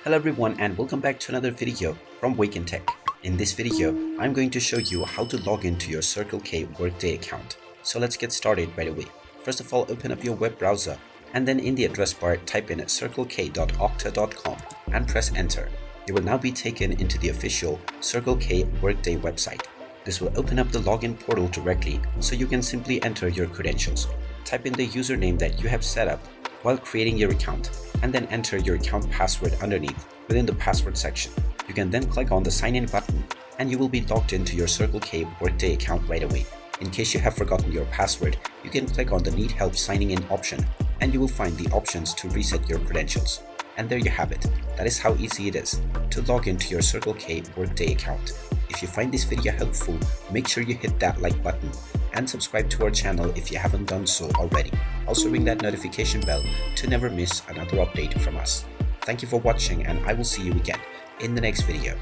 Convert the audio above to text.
Hello everyone and welcome back to another video from Wake&Tech. In this video, I'm going to show you how to log into your Circle K Workday account. So let's get started right away. First of all, open up your web browser and then in the address bar type in circlek.okta.com and press enter. You will now be taken into the official Circle K Workday website. This will open up the login portal directly so you can simply enter your credentials. Type in the username that you have set up while creating your account and then enter your account password underneath within the password section. You can then click on the sign in button and you will be logged into your Circle K Workday account right away. In case you have forgotten your password, you can click on the need help signing in option and you will find the options to reset your credentials. And there you have it. That is how easy it is to log into your Circle K Workday account. If you find this video helpful, make sure you hit that like button and subscribe to our channel if you haven't done so already. Also ring that notification bell to never miss another update from us. Thank you for watching and I will see you again in the next video.